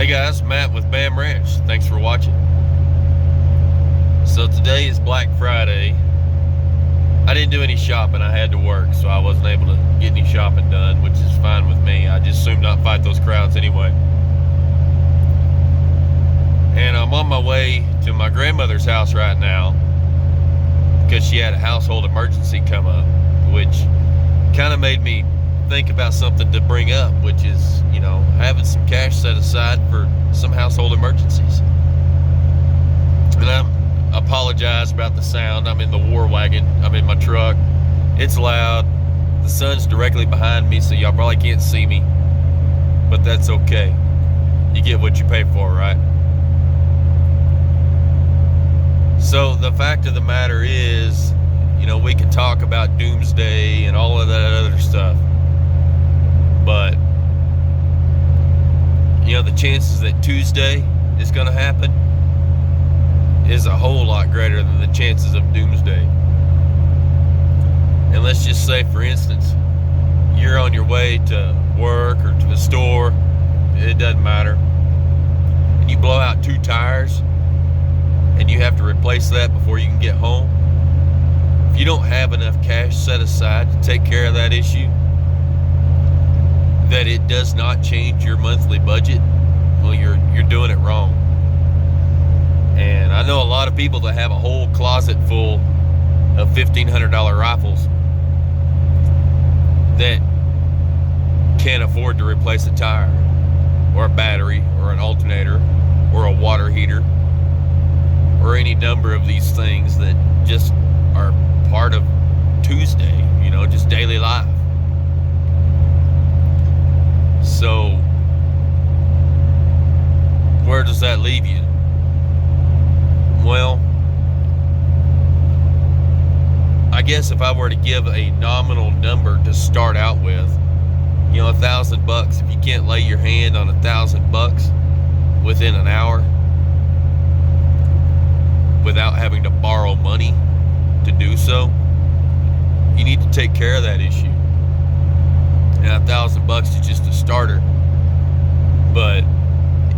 Hey guys, Matt with Bam Ranch. Thanks for watching. So today is Black Friday. I didn't do any shopping. I had to work, so I wasn't able to get any shopping done, which is fine with me. I just assume not fight those crowds anyway. And I'm on my way to my grandmother's house right now because she had a household emergency come up, which kind of made me think about something to bring up, which is, having some cash set aside for some household emergencies. And I apologize about the sound. I'm in the war wagon. I'm in my truck. It's loud. The sun's directly behind me, so y'all probably can't see me, but that's okay. You get what you pay for, right? So the fact of the matter is, we can talk about doomsday and all of that other stuff, but the chances that Tuesday is going to happen is a whole lot greater than the chances of doomsday. And let's just say, for instance, you're on your way to work or to the store, it doesn't matter, and you blow out 2 tires and you have to replace that before you can get home. If you don't have enough cash set aside to take care of that issue, that it does not change your monthly budget, well, you're doing it wrong. And I know a lot of people that have a whole closet full of $1,500 rifles that can't afford to replace a tire or a battery or an alternator or a water heater or any number of these things that just are part of Tuesday, just daily life. So where does that leave you? Well, I guess if I were to give a nominal number to start out with, $1,000. If you can't lay your hand on $1,000 within an hour without having to borrow money to do so, you need to take care of that issue. And $1,000 is just a starter, but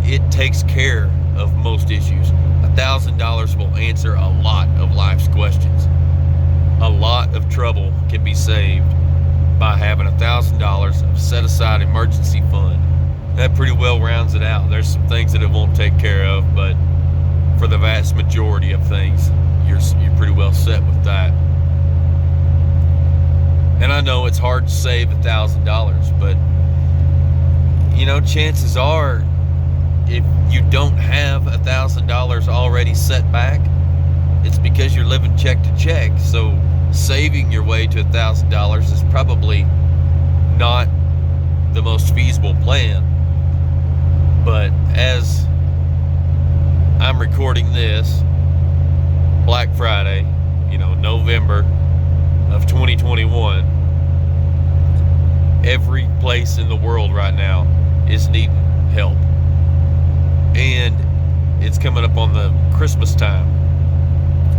it takes care of most issues. $1,000 will answer a lot of life's questions. A lot of trouble can be saved by having $1,000 of set aside emergency fund. That pretty well rounds it out. There's some things that it won't take care of, but for the vast majority of things, you're pretty well set with that. And I know it's hard to save $1,000, but chances are, if you don't have $1,000 already set back, it's because you're living check to check. So saving your way to $1,000 is probably not the most feasible plan. But as I'm recording this, Black Friday, November of 2021, every place in the world right now is needing help. And it's coming up on the Christmas time,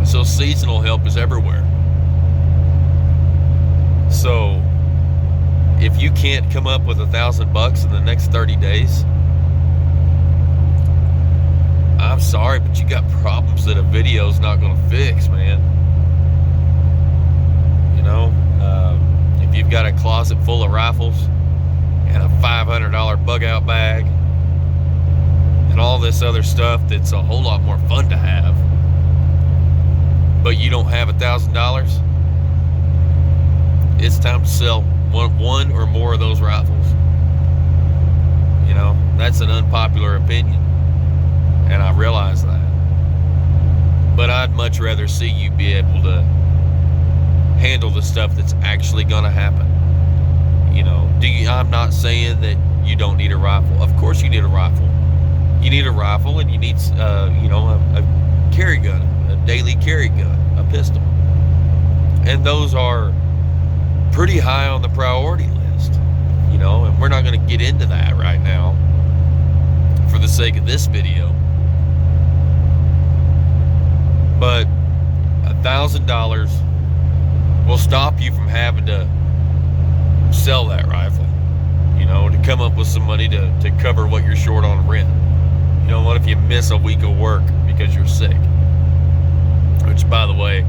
so seasonal help is everywhere. So if you can't come up with $1,000 in the next 30 days, I'm sorry, but you got problems that a video's not going to fix, man. If you've got a closet full of rifles and a $500 bug out bag and all this other stuff that's a whole lot more fun to have, but you don't have $1,000, it's time to sell one or more of those rifles. That's an unpopular opinion, and I realize that. But I'd much rather see you be able to handle the stuff that's actually going to happen. I'm not saying that you don't need a rifle. Of course you need a rifle. You need a rifle, and you need, a carry gun, a daily carry gun, a pistol. And those are pretty high on the priority list, and we're not going to get into that right now for the sake of this video. But $1,000 will stop you from having to sell that rifle, to come up with some money to cover what you're short on rent. What if you miss a week of work because you're sick? Which, by the way,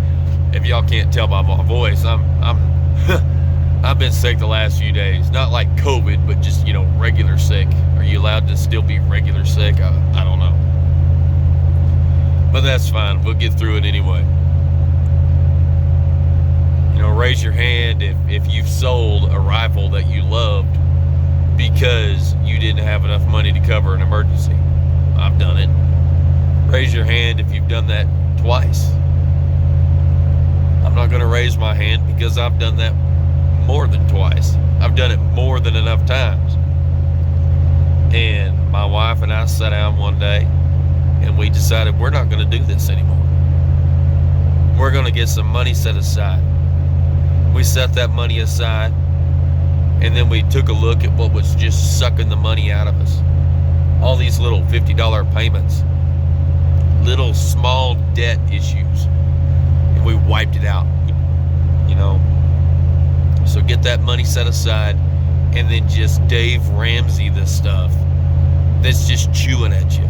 if y'all can't tell by my voice, I've been sick the last few days. Not like COVID, but just, regular sick. Are you allowed to still be regular sick? I don't know. But that's fine. We'll get through it anyway. Raise your hand if you've sold a rifle that you loved because you didn't have enough money to cover an emergency. I've done it. Raise your hand if you've done that twice. I'm not going to raise my hand because I've done that more than twice. I've done it more than enough times. And my wife and I sat down one day and we decided we're not going to do this anymore. We're going to get some money set aside. We set that money aside, and then we took a look at what was just sucking the money out of us. All these little $50 payments, little small debt issues, and we wiped it out. So get that money set aside, and then just Dave Ramsey this stuff that's just chewing at you.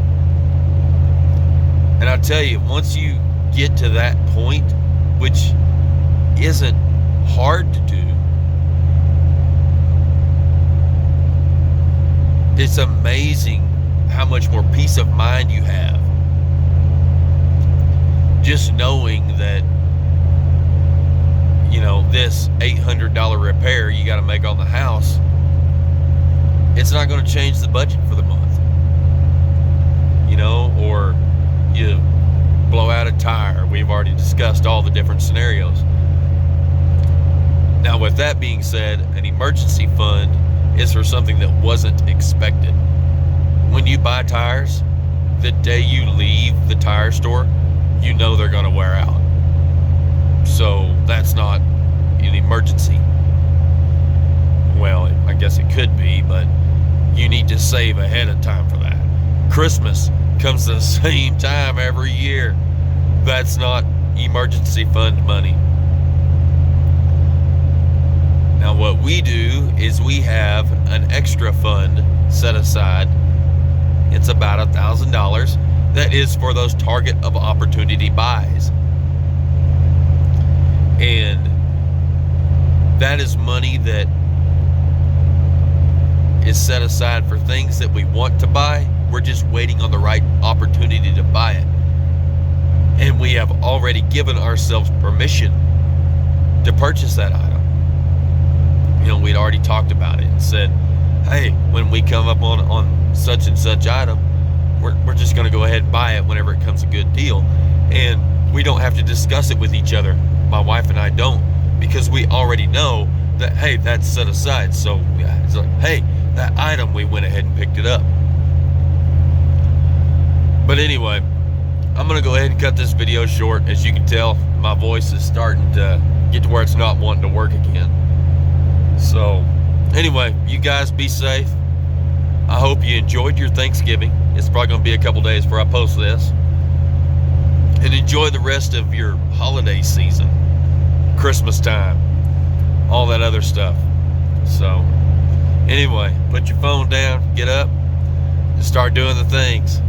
And I tell you, once you get to that point, which isn't hard to do, it's amazing how much more peace of mind you have. Just knowing that, this $800 repair you got to make on the house, it's not going to change the budget for the month. Or you blow out a tire. We've already discussed all the different scenarios. Now, with that being said, an emergency fund is for something that wasn't expected. When you buy tires, the day you leave the tire store, they're going to wear out. So that's not an emergency. Well, I guess it could be, but you need to save ahead of time for that. Christmas comes the same time every year. That's not emergency fund money. Now, what we do is we have an extra fund set aside. It's about $1,000. That is for those target of opportunity buys. And that is money that is set aside for things that we want to buy. We're just waiting on the right opportunity to buy it. And we have already given ourselves permission to purchase that item. We'd already talked about it and said, hey, when we come up on such and such item, we're just going to go ahead and buy it whenever it comes a good deal. And we don't have to discuss it with each other. My wife and I don't, because we already know that, hey, that's set aside. So it's like, hey, that item, we went ahead and picked it up. But anyway, I'm going to go ahead and cut this video short. As you can tell, my voice is starting to get to where it's not wanting to work again. So anyway, you guys be safe. I hope you enjoyed your Thanksgiving. It's probably going to be a couple days before I post this. And enjoy the rest of your holiday season, Christmas time, all that other stuff. So anyway, put your phone down, get up, and start doing the things.